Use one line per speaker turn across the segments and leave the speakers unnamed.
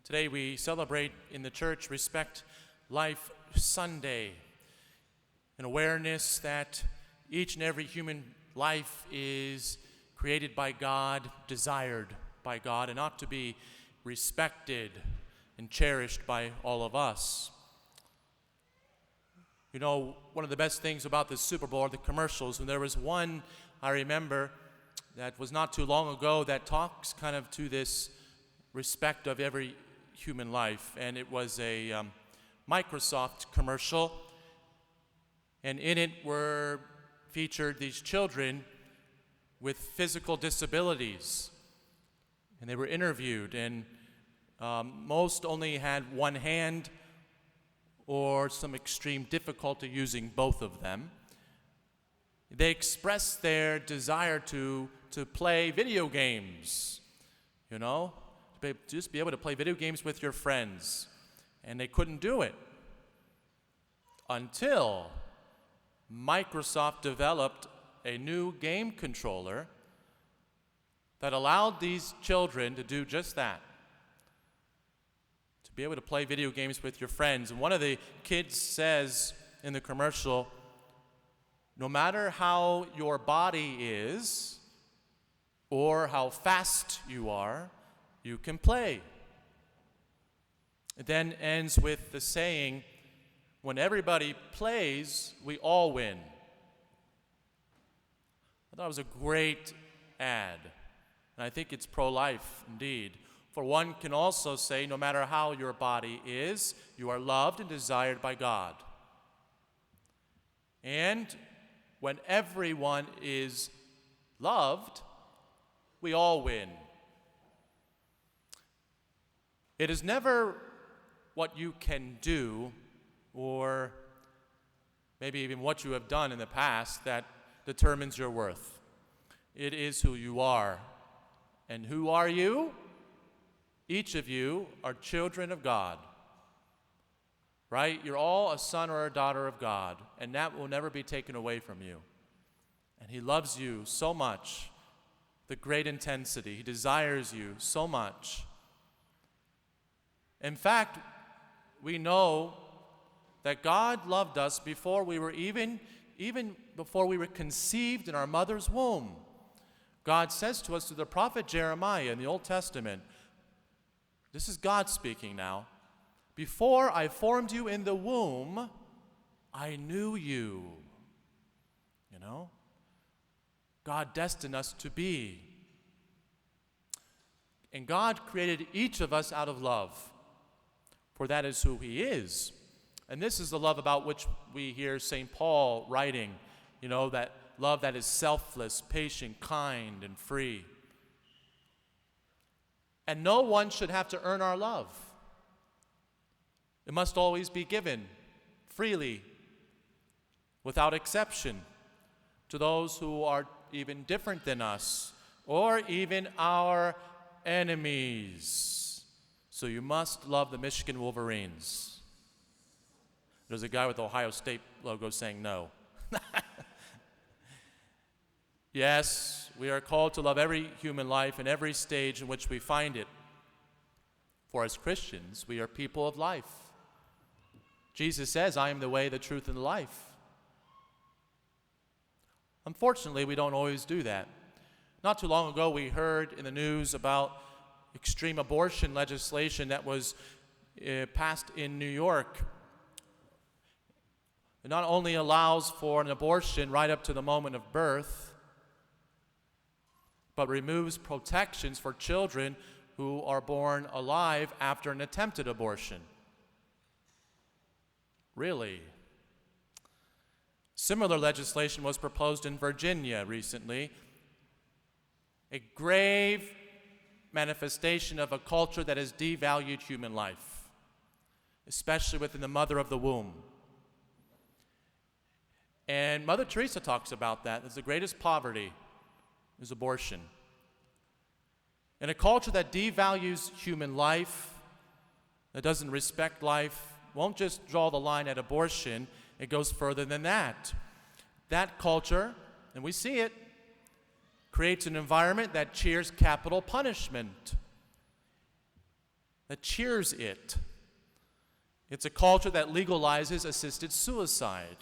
Today we celebrate in the church Respect Life Sunday, an awareness that each and every human life is created by God, desired by God, and ought to be respected and cherished by all of us. You know, one of the best things about the Super Bowl are the commercials, and there was one I remember that was not too long ago that talks kind of to this respect of every human life, and it was a Microsoft commercial, and in it were featured these children with physical disabilities, and they were interviewed, and most only had one hand or some extreme difficulty using both of them. They expressed their desire to play video games, you know, just be able to play video games with your friends. And they couldn't do it until Microsoft developed a new game controller that allowed these children to do just that, to be able to play video games with your friends. And one of the kids says in the commercial, no matter how your body is or how fast you are, you can play. It then ends with the saying, when everybody plays, we all win. I thought it was a great ad, and I think it's pro-life indeed. For one can also say, no matter how your body is, you are loved and desired by God. And when everyone is loved, we all win. It is never what you can do or maybe even what you have done in the past that determines your worth. It is who you are. And who are you? Each of you are children of God, right? You're all a son or a daughter of God, and that will never be taken away from you. And He loves you so much, the great intensity. He desires you so much. In fact, we know that God loved us before we were even before we were conceived in our mother's womb. God says to us through the prophet Jeremiah in the Old Testament, this is God speaking now, before I formed you in the womb, I knew you. You know? God destined us to be. And God created each of us out of love, for that is who He is. And this is the love about which we hear St. Paul writing, you know, that love that is selfless, patient, kind, and free. And no one should have to earn our love. It must always be given freely, without exception, to those who are even different than us, or even our enemies. So you must love the Michigan Wolverines. There's a guy with the Ohio State logo saying no. Yes, we are called to love every human life in every stage in which we find it. For as Christians, we are people of life. Jesus says, I am the way, the truth, and the life. Unfortunately, we don't always do that. Not too long ago, we heard in the news about extreme abortion legislation that was passed in New York. It not only allows for an abortion right up to the moment of birth, but removes protections for children who are born alive after an attempted abortion. Really? Similar legislation was proposed in Virginia recently, a grave manifestation of a culture that has devalued human life, especially within the mother of the womb. And Mother Teresa talks about that as the greatest poverty is abortion. In a culture that devalues human life, that doesn't respect life, won't just draw the line at abortion, it goes further than that. That culture, and we see it, creates an environment that cheers capital punishment, that cheers it. It's a culture that legalizes assisted suicide.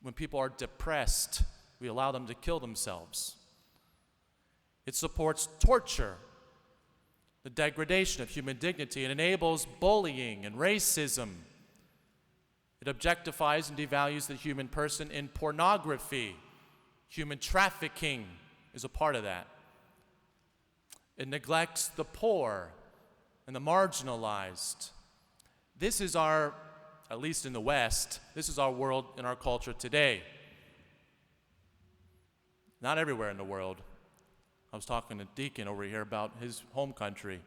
When people are depressed, we allow them to kill themselves. It supports torture, the degradation of human dignity. It enables bullying and racism. It objectifies and devalues the human person in pornography. Human trafficking is a part of that. It neglects the poor and the marginalized. This is our, at least in the West, this is our world and our culture today. Not everywhere in the world. I was talking to Deacon over here about his home country,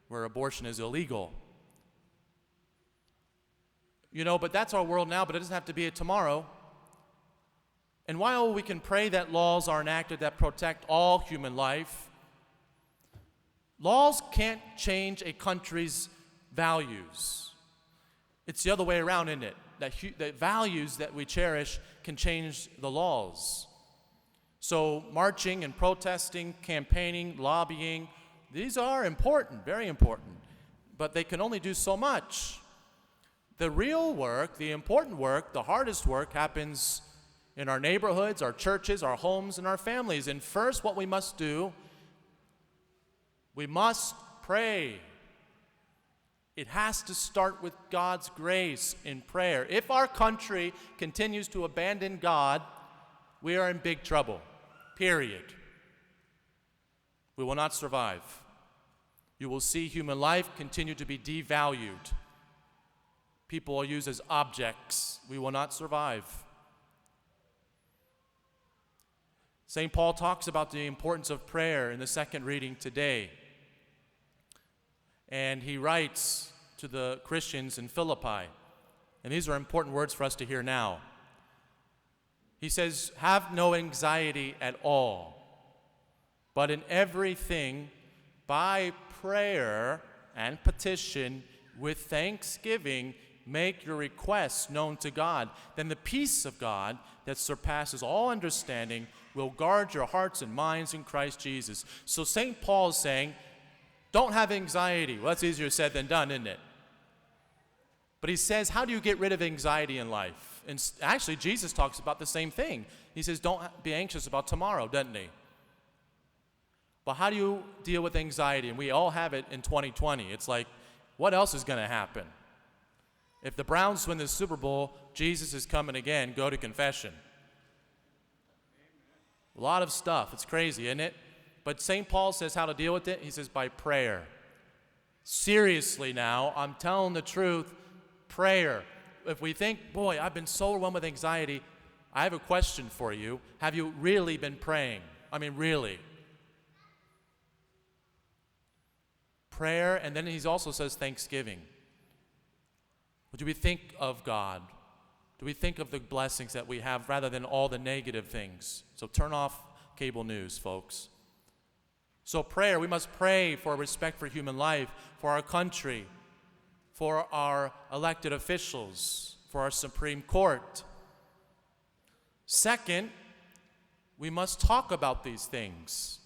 where abortion is illegal. But that's our world now, but it doesn't have to be it tomorrow. And while we can pray that laws are enacted that protect all human life, laws can't change a country's values. It's the other way around, isn't it? That values that we cherish can change the laws. So marching and protesting, campaigning, lobbying, these are important, very important, but they can only do so much. The real work, the important work, the hardest work happens in our neighborhoods, our churches, our homes, and our families. And first, what we must do, we must pray. It has to start with God's grace in prayer. If our country continues to abandon God, we are in big trouble, period. We will not survive. You will see human life continue to be devalued. People are used as objects. We will not survive. St. Paul talks about the importance of prayer in the second reading today. And he writes to the Christians in Philippi, and these are important words for us to hear now. He says, "Have no anxiety at all, but in everything, by prayer and petition, with thanksgiving, make your requests known to God. Then the peace of God that surpasses all understanding will guard your hearts and minds in Christ Jesus." So St. Paul is saying, don't have anxiety. Well, that's easier said than done, isn't it? But he says, how do you get rid of anxiety in life? And actually, Jesus talks about the same thing. He says, don't be anxious about tomorrow, doesn't he? But how do you deal with anxiety? And we all have it in 2020. It's like, what else is going to happen? If the Browns win the Super Bowl, Jesus is coming again, go to confession. A lot of stuff. It's crazy, isn't it? But St. Paul says how to deal with it. He says by prayer. Seriously now, I'm telling the truth, prayer. If we think, boy, I've been so overwhelmed with anxiety, I have a question for you. Have you really been praying? I mean, really? Prayer, and then he also says thanksgiving. Do we think of God? Do we think of the blessings that we have rather than all the negative things? So turn off cable news, folks. So prayer, we must pray for respect for human life, for our country, for our elected officials, for our Supreme Court. Second, we must talk about these things.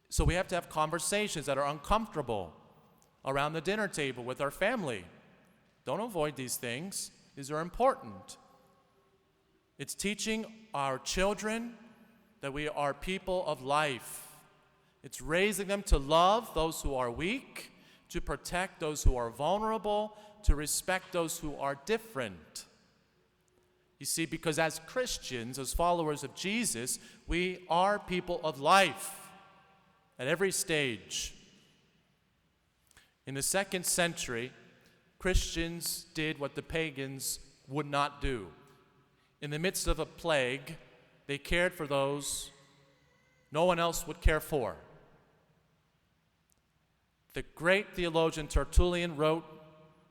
So we have to have conversations that are uncomfortable around the dinner table with our family. Don't avoid these things. These are important. It's teaching our children that we are people of life. It's raising them to love those who are weak, to protect those who are vulnerable, to respect those who are different. You see, because as Christians, as followers of Jesus, we are people of life at every stage. In the 2nd century, Christians did what the pagans would not do. In the midst of a plague, they cared for those no one else would care for. The great theologian Tertullian wrote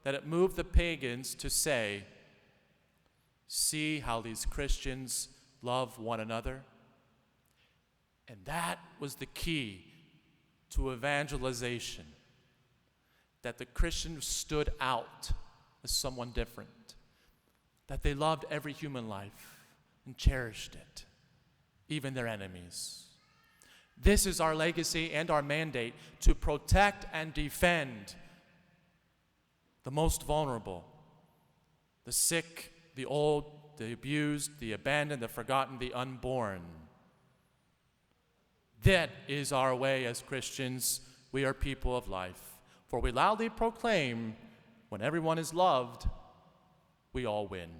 that it moved the pagans to say, "See how these Christians love one another." And that was the key to evangelization, that the Christians stood out as someone different, that they loved every human life and cherished it, even their enemies. This is our legacy and our mandate, to protect and defend the most vulnerable, the sick, the old, the abused, the abandoned, the forgotten, the unborn. That is our way as Christians. We are people of life. For we loudly proclaim, when everyone is loved, we all win.